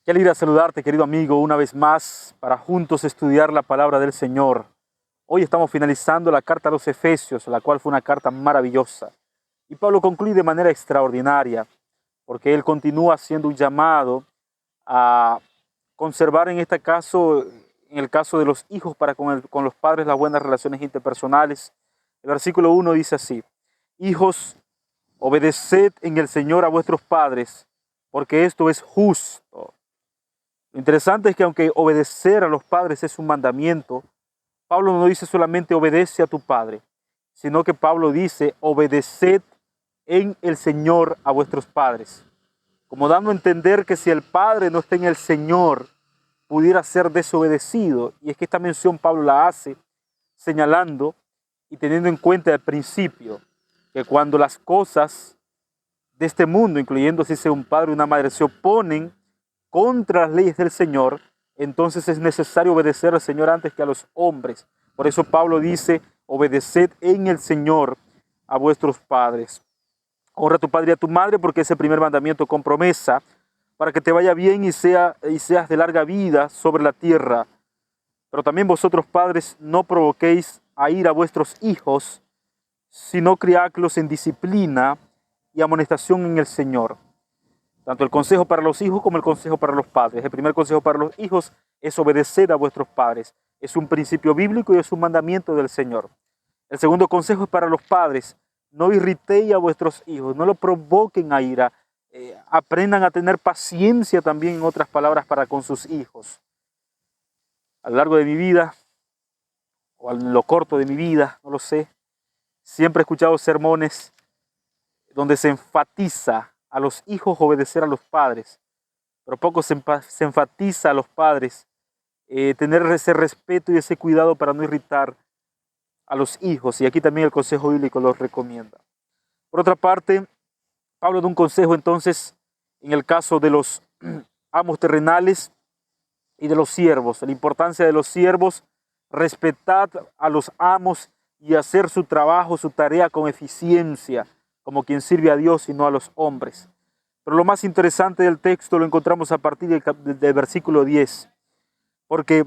Qué alegría saludarte, querido amigo, una vez más para juntos estudiar la palabra del Señor. Hoy estamos finalizando la carta a los Efesios, la cual fue una carta maravillosa. Y Pablo concluye de manera extraordinaria, porque él continúa haciendo un llamado a conservar en este caso, en el caso de los hijos para con los padres, las buenas relaciones interpersonales. El versículo 1 dice así: Hijos, obedeced en el Señor a vuestros padres, porque esto es justo. Lo interesante es que aunque obedecer a los padres es un mandamiento, Pablo no dice solamente obedece a tu padre, sino que Pablo dice obedeced en el Señor a vuestros padres, como dando a entender que si el padre no está en el Señor, pudiera ser desobedecido. Y es que esta mención Pablo la hace señalando y teniendo en cuenta el principio que cuando las cosas de este mundo, incluyendo si sea un padre o una madre, se oponen contra las leyes del Señor, entonces es necesario obedecer al Señor antes que a los hombres. Por eso Pablo dice, obedeced en el Señor a vuestros padres. Honra a tu padre y a tu madre, porque es el primer mandamiento con promesa, para que te vaya bien y seas de larga vida sobre la tierra. Pero también vosotros, padres, no provoquéis a ira a vuestros hijos, sino criadlos en disciplina y amonestación en el Señor. Tanto el consejo para los hijos como el consejo para los padres. El primer consejo para los hijos es obedecer a vuestros padres. Es un principio bíblico y es un mandamiento del Señor. El segundo consejo es para los padres. No irritéis a vuestros hijos, no lo provoquen a ira. Aprendan a tener paciencia también, en otras palabras, para con sus hijos. A lo largo de mi vida, o en lo corto de mi vida, no lo sé, siempre he escuchado sermones donde se enfatiza a los hijos obedecer a los padres, pero poco se enfatiza a los padres tener ese respeto y ese cuidado para no irritar a los hijos, y aquí también el consejo bíblico los recomienda. Por otra parte, Pablo da un consejo entonces en el caso de los amos terrenales y de los siervos, la importancia de los siervos, respetad a los amos y hacer su trabajo, su tarea con eficiencia, como quien sirve a Dios y no a los hombres. Pero lo más interesante del texto lo encontramos a partir del versículo 10, porque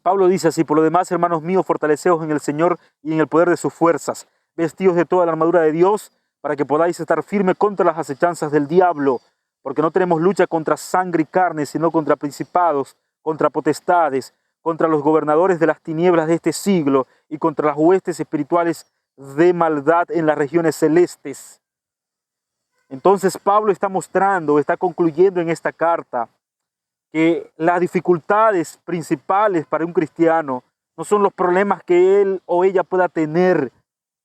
Pablo dice así: por lo demás, hermanos míos, fortaleceos en el Señor y en el poder de sus fuerzas, vestidos de toda la armadura de Dios, para que podáis estar firmes contra las acechanzas del diablo, porque no tenemos lucha contra sangre y carne, sino contra principados, contra potestades, contra los gobernadores de las tinieblas de este siglo y contra las huestes espirituales de maldad en las regiones celestes. Entonces Pablo está mostrando, está concluyendo en esta carta que las dificultades principales para un cristiano no son los problemas que él o ella pueda tener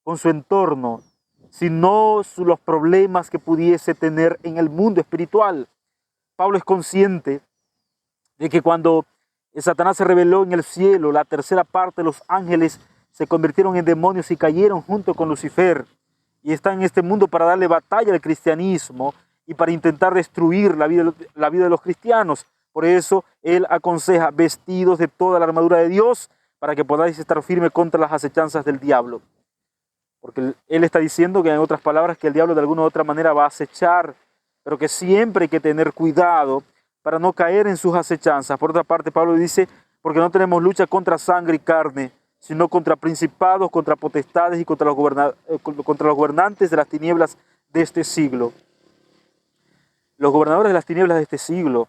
con su entorno, sino los problemas que pudiese tener en el mundo espiritual. Pablo es consciente de que cuando Satanás se rebeló en el cielo, la tercera parte de los ángeles se convirtieron en demonios y cayeron junto con Lucifer, y están en este mundo para darle batalla al cristianismo y para intentar destruir la vida de los cristianos. Por eso él aconseja: vestidos de toda la armadura de Dios, para que podáis estar firmes contra las acechanzas del diablo. Porque él está diciendo que, en otras palabras, que el diablo de alguna u otra manera va a acechar, pero que siempre hay que tener cuidado para no caer en sus acechanzas. Por otra parte, Pablo dice: porque no tenemos lucha contra sangre y carne, sino contra principados, contra potestades y contra los gobernantes de las tinieblas de este siglo. Los gobernadores de las tinieblas de este siglo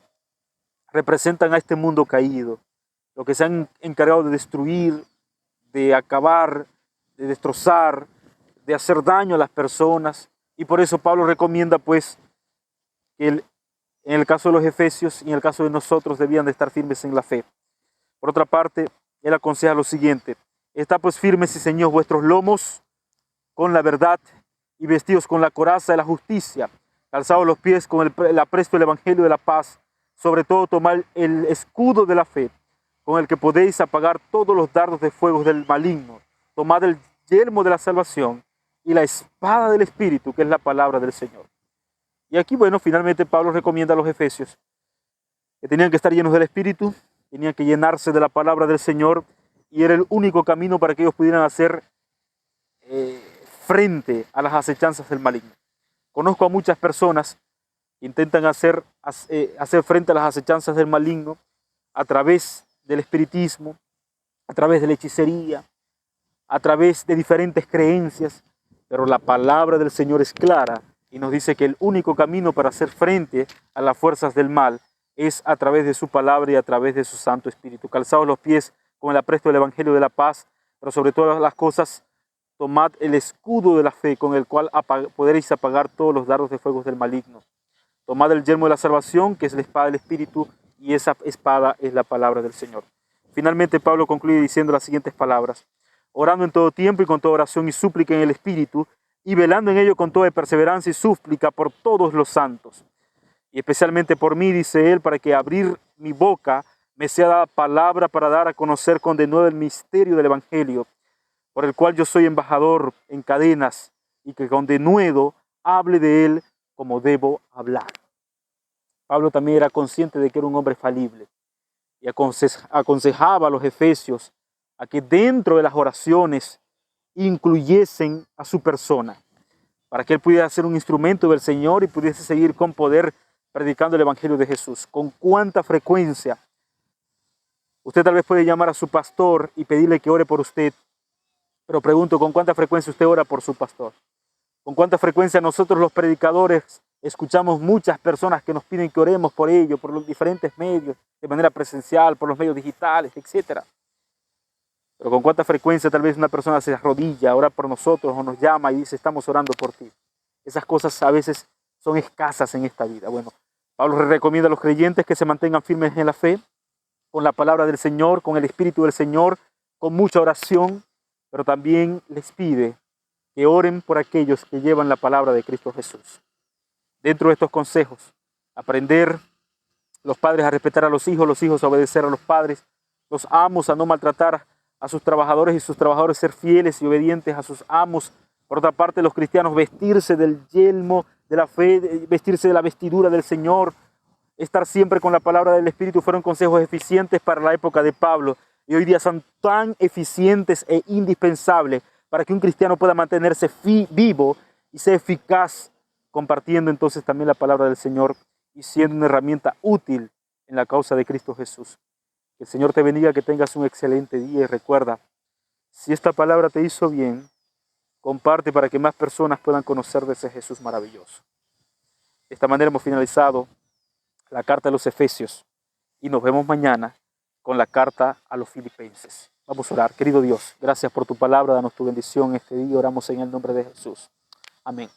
representan a este mundo caído, los que se han encargado de destruir, de acabar, de destrozar, de hacer daño a las personas. Y por eso Pablo recomienda pues que en el caso de los efesios y en el caso de nosotros debían de estar firmes en la fe. Por otra parte, él aconseja lo siguiente: estad pues firmes y ceñidos vuestros lomos con la verdad y vestidos con la coraza de la justicia, calzados los pies con el apresto del evangelio de la paz. Sobre todo tomad el escudo de la fe, con el que podéis apagar todos los dardos de fuego del maligno. Tomad el yelmo de la salvación y la espada del Espíritu, que es la palabra del Señor. Y aquí, bueno, finalmente Pablo recomienda a los efesios que tenían que estar llenos del Espíritu, tenían que llenarse de la palabra del Señor, y era el único camino para que ellos pudieran hacer frente a las acechanzas del maligno. Conozco a muchas personas intentan hacer frente a las acechanzas del maligno a través del espiritismo, a través de la hechicería, a través de diferentes creencias, pero la palabra del Señor es clara y nos dice que el único camino para hacer frente a las fuerzas del mal es a través de su palabra y a través de su Santo Espíritu. Calzados los pies con el apresto del Evangelio de la paz, pero sobre todas las cosas, tomad el escudo de la fe con el cual podréis apagar todos los dardos de fuego del maligno. Tomad el yelmo de la salvación, que es la espada del Espíritu, y esa espada es la palabra del Señor. Finalmente, Pablo concluye diciendo las siguientes palabras: orando en todo tiempo y con toda oración y súplica en el Espíritu, y velando en ello con toda perseverancia y súplica por todos los santos. Y especialmente por mí, dice él, para que abrir mi boca me sea dada palabra para dar a conocer con denuedo el misterio del Evangelio, por el cual yo soy embajador en cadenas, y que con denuedo hable de él como debo hablar. Pablo también era consciente de que era un hombre falible y aconsejaba a los efesios a que dentro de las oraciones incluyesen a su persona, para que él pudiera ser un instrumento del Señor y pudiese seguir con poder predicando el Evangelio de Jesús. ¿Con cuánta frecuencia usted tal vez puede llamar a su pastor y pedirle que ore por usted? Pero pregunto, ¿con cuánta frecuencia usted ora por su pastor? ¿Con cuánta frecuencia nosotros los predicadores escuchamos muchas personas que nos piden que oremos por ellos, por los diferentes medios, de manera presencial, por los medios digitales, etcétera? Pero con cuánta frecuencia tal vez una persona se arrodilla, ora por nosotros o nos llama y dice, estamos orando por ti. Esas cosas a veces son escasas en esta vida. Bueno, Pablo recomienda a los creyentes que se mantengan firmes en la fe, con la palabra del Señor, con el Espíritu del Señor, con mucha oración, pero también les pide que oren por aquellos que llevan la palabra de Cristo Jesús. Dentro de estos consejos, aprender los padres a respetar a los hijos a obedecer a los padres, los amos a no maltratar a sus trabajadores y sus trabajadores ser fieles y obedientes a sus amos. Por otra parte, los cristianos vestirse del yelmo de la fe, vestirse de la vestidura del Señor, estar siempre con la palabra del Espíritu, fueron consejos eficientes para la época de Pablo y hoy día son tan eficientes e indispensables para que un cristiano pueda mantenerse vivo y sea eficaz, compartiendo entonces también la palabra del Señor y siendo una herramienta útil en la causa de Cristo Jesús. Que el Señor te bendiga, que tengas un excelente día y recuerda, si esta palabra te hizo bien, comparte para que más personas puedan conocer de ese Jesús maravilloso. De esta manera hemos finalizado la carta a los Efesios y nos vemos mañana con la carta a los Filipenses. Vamos a orar. Querido Dios, gracias por tu palabra, danos tu bendición este día, oramos en el nombre de Jesús. Amén.